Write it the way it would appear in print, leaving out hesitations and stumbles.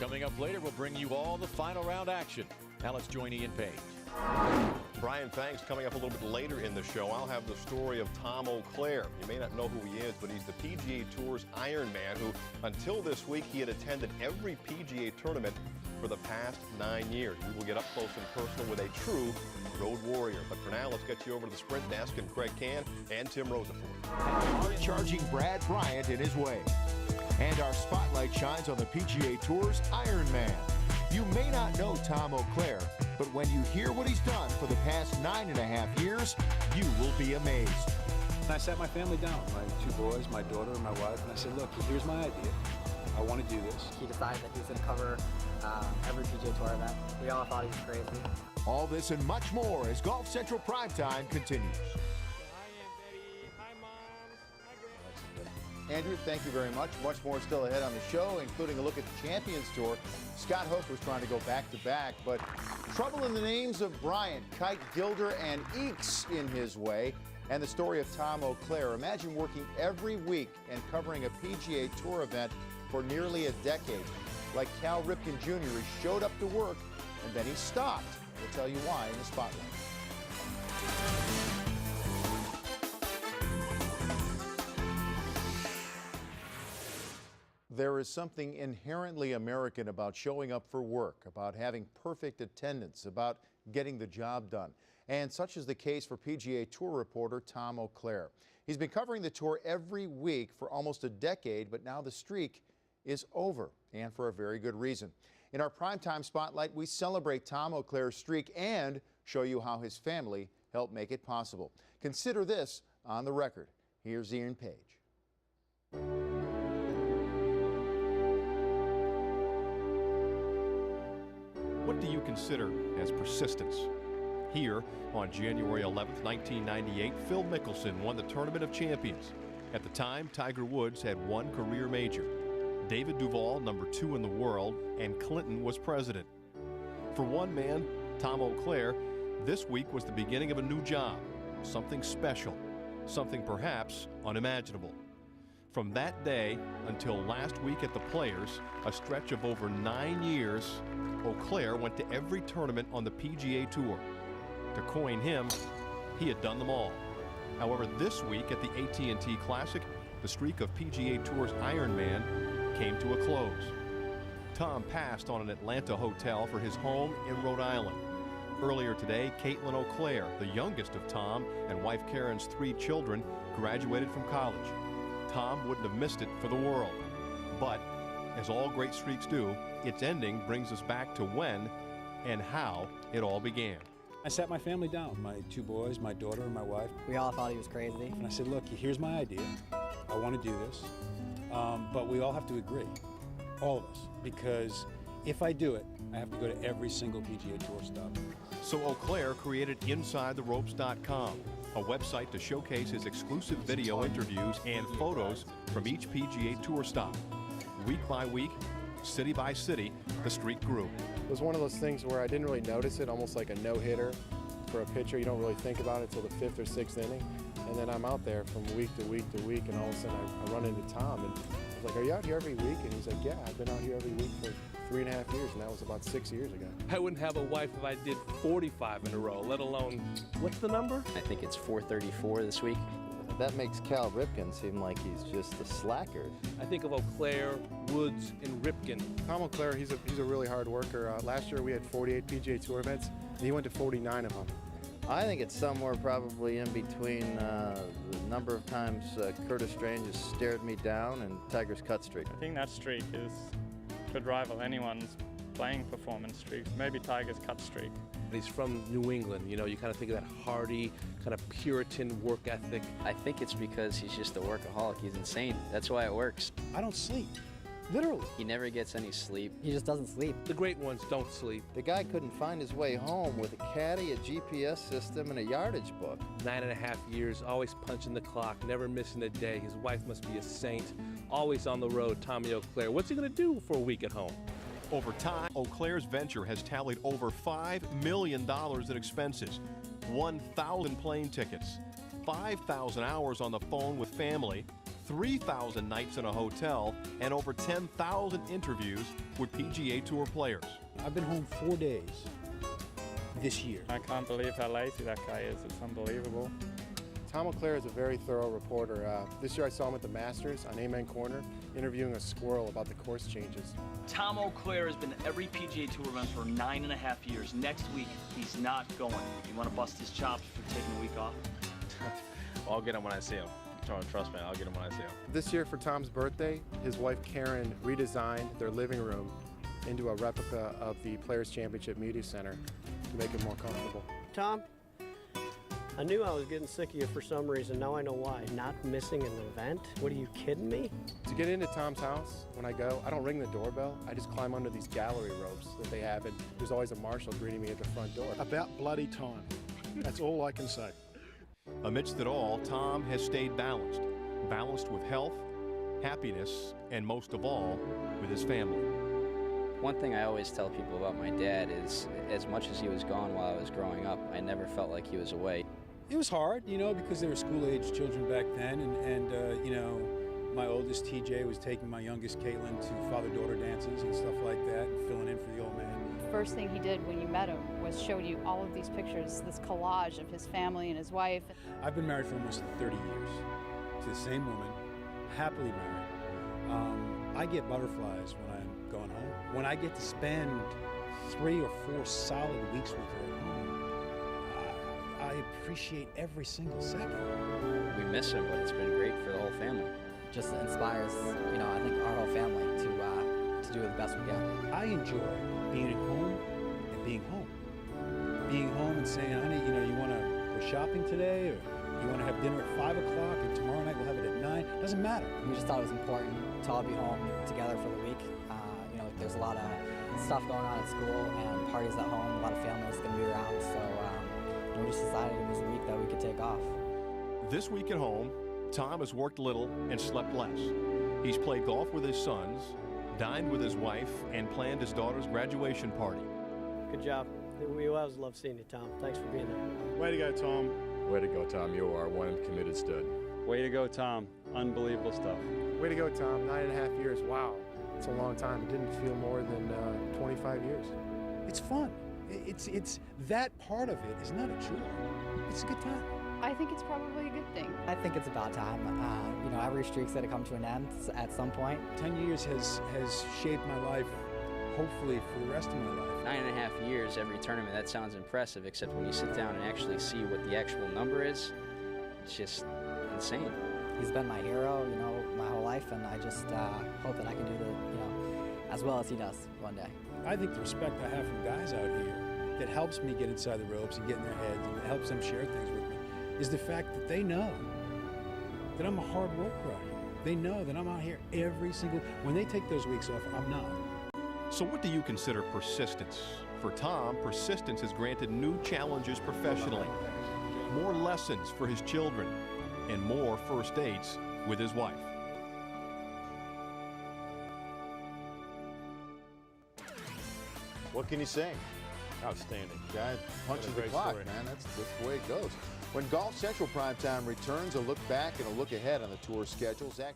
Coming up later, we'll bring you all the final round action. Now let's join Ian Page. Brian, thanks. Coming up a little bit later in the show, I'll have the story of Tom Auclair. You may not know who he is, but he's the PGA Tour's Ironman, who until this week he had attended every PGA tournament for the past 9 years. We will get up close and personal with a true road warrior. But for now, let's get you over to the Sprint desk and Craig Can and Tim Rosafort. Charging Brad Bryant in his way. And our spotlight shines on the PGA Tour's Ironman. You may not know Tom Auclair, but when you hear what he's done for the past 9.5 years, you will be amazed. I sat my family down, my 2 boys, my daughter, and my wife, and I said, look, here's my idea. I want to do this. He decided that he was going to cover every PGA Tour event. We all thought he was crazy. All this and much more as Golf Central Primetime continues. Andrew, thank you very much. Much more still ahead on the show, including a look at the Champions Tour. Scott Hook was trying to go back-to-back, but trouble in the names of Bryant, Kite, Gilder, and Eakes in his way. And the story of Tom Auclair. Imagine working every week and covering a PGA Tour event for nearly a decade. Like Cal Ripken Jr., he showed up to work, and then he stopped. We'll tell you why in the Spotlight. There is something inherently American about showing up for work, about having perfect attendance, about getting the job done. And such is the case for PGA Tour reporter Tom Auclair. He's been covering the tour every week for almost a decade, but now the streak is over, and for a very good reason. In our primetime spotlight, we celebrate Tom Auclair's streak and show you how his family helped make it possible. Consider this on the record. Here's Ian Page. What do you consider as persistence? Here, on January 11th, 1998, Phil Mickelson won the Tournament of Champions. At the time, Tiger Woods had 1 career major. David Duval, number 2 in the world, and Clinton was president. For one man, Tom Auclair, this week was the beginning of a new job, something special, something perhaps unimaginable. From that day until last week at the Players, a stretch of over 9 years, Auclair went to every tournament on the PGA Tour. To coin him, he had done them all. However, this week at the AT&T Classic, the streak of PGA Tour's Ironman came to a close. Tom passed on an Atlanta hotel for his home in Rhode Island. Earlier today, Caitlin Auclair, the youngest of Tom and wife Karen's 3 children, graduated from college. Tom wouldn't have missed it for the world. But, as all great streaks do, its ending brings us back to when and how it all began. I sat my family down, my 2 boys, my daughter, and my wife. We all thought he was crazy. And I said, look, here's my idea. I want to do this. But we all have to agree, all of us, because if I do it, I have to go to every single PGA Tour stop. So Auclair created InsideTheRopes.com, a website to showcase his exclusive video interviews and photos from each PGA Tour stop. Week by week, city by city, the streak grew. It was one of those things where I didn't really notice it, almost like a no-hitter for a pitcher. You don't really think about it until the 5th or 6th inning. And then I'm out there from week to week to week, and all of a sudden I run into Tom, and I was like, are you out here every week? And he's like, yeah, I've been out here every week for 3.5 years, and that was about 6 years ago. I wouldn't have a wife if I did 45 in a row, let alone, what's the number? I think it's 434 this week. That makes Cal Ripken seem like he's just a slacker. I think of Auclair, Woods, and Ripken. Tom Auclair, he's a really hard worker. Last year we had 48 PGA Tour events, and he went to 49 of them. I think it's somewhere probably in between the number of times Curtis Strange has stared me down and Tiger's cut streak. I think that streak could rival anyone's playing performance streaks, maybe Tiger's cut streak. He's from New England, you know, you kind of think of that hardy, kind of Puritan work ethic. I think it's because he's just a workaholic. He's insane. That's why it works. I don't sleep, literally. He never gets any sleep. He just doesn't sleep. The great ones don't sleep. The guy couldn't find his way home with a caddy, a GPS system, and a yardage book. 9.5 years, always punching the clock, never missing a day. His wife must be a saint. Always on the road, Tommy Auclair. What's he going to do for a week at home? Over time, Auclair's venture has tallied over $5 million in expenses, 1,000 plane tickets, 5,000 hours on the phone with family, 3,000 nights in a hotel, and over 10,000 interviews with PGA Tour players. I've been home 4 days this year. I can't believe how lazy that guy is. It's unbelievable. Tom Auclair is a very thorough reporter. This year I saw him at the Masters on Amen Corner interviewing a squirrel about the course changes. Tom Auclair has been to every PGA Tour event for 9.5 years. Next week, he's not going. You want to bust his chops for taking a week off? I'll get him when I see him. Trust me, I'll get him when I see him. This year for Tom's birthday, his wife Karen redesigned their living room into a replica of the Players Championship Media Center to make it more comfortable. Tom, I knew I was getting sick of you for some reason. Now I know why. Not missing an event? What, are you kidding me? To get into Tom's house, when I go, I don't ring the doorbell. I just climb under these gallery ropes that they have, and there's always a marshal greeting me at the front door. About bloody time. That's all I can say. Amidst it all, Tom has stayed balanced. Balanced with health, happiness, and most of all, with his family. One thing I always tell people about my dad is, as much as he was gone while I was growing up, I never felt like he was away. It was hard, you know, because they were school-age children back then, and you know, my oldest TJ was taking my youngest Caitlin to father-daughter dances and stuff like that, and filling in for the old man. First thing he did when you met him was showed you all of these pictures, this collage of his family and his wife. I've been married for almost 30 years to the same woman, happily married. I get butterflies when I'm going home. When I get to spend 3 or 4 solid weeks with her at home, I appreciate every single second. We miss him, but it's been great for the whole family. Just inspires, you know, I think our whole family to do the best we can. I enjoy being at home and being home. Being home and saying, honey, you know, you want to go shopping today, or you want to have dinner at 5 o'clock, and tomorrow night we'll have it at 9. Doesn't matter. We just thought it was important to all be home together for the week. You know, there's a lot of stuff going on at school and parties at home. A lot of families going to be around, so we just decided it was a week that we could take off. This week at home, Tom has worked little and slept less. He's played golf with his sons, dined with his wife, and planned his daughter's graduation party. Good job. We always love seeing you, Tom. Thanks for being there. Way to go, Tom. Way to go, Tom. You are one committed stud. Way to go, Tom. Unbelievable stuff. Way to go, Tom. 9.5 years. Wow. It's a long time. It didn't feel more than 25 years. It's fun. It's that part of it is not a chore. It's a good time. I think it's probably a good thing. I think it's about time. You know, every streak's going to come to an end at some point. 10 years has shaped my life, hopefully, for the rest of my life. 9.5 years, every tournament, that sounds impressive, except when you sit down and actually see what the actual number is, it's just insane. He's been my hero, you know, my whole life, and I just hope that I can do as well as he does one day. I think the respect I have from guys out here that helps me get inside the ropes and get in their heads and helps them share things with me is the fact that they know that I'm a hard worker out here. They know that I'm out here every single... When they take those weeks off, I'm not. So what do you consider persistence? For Tom, persistence has granted new challenges professionally, more lessons for his children, and more first dates with his wife. What can you say? Outstanding. Guy punches the clock, man. That's the way it goes. When Golf Central Primetime returns, a look back and a look ahead on the tour schedule. Zach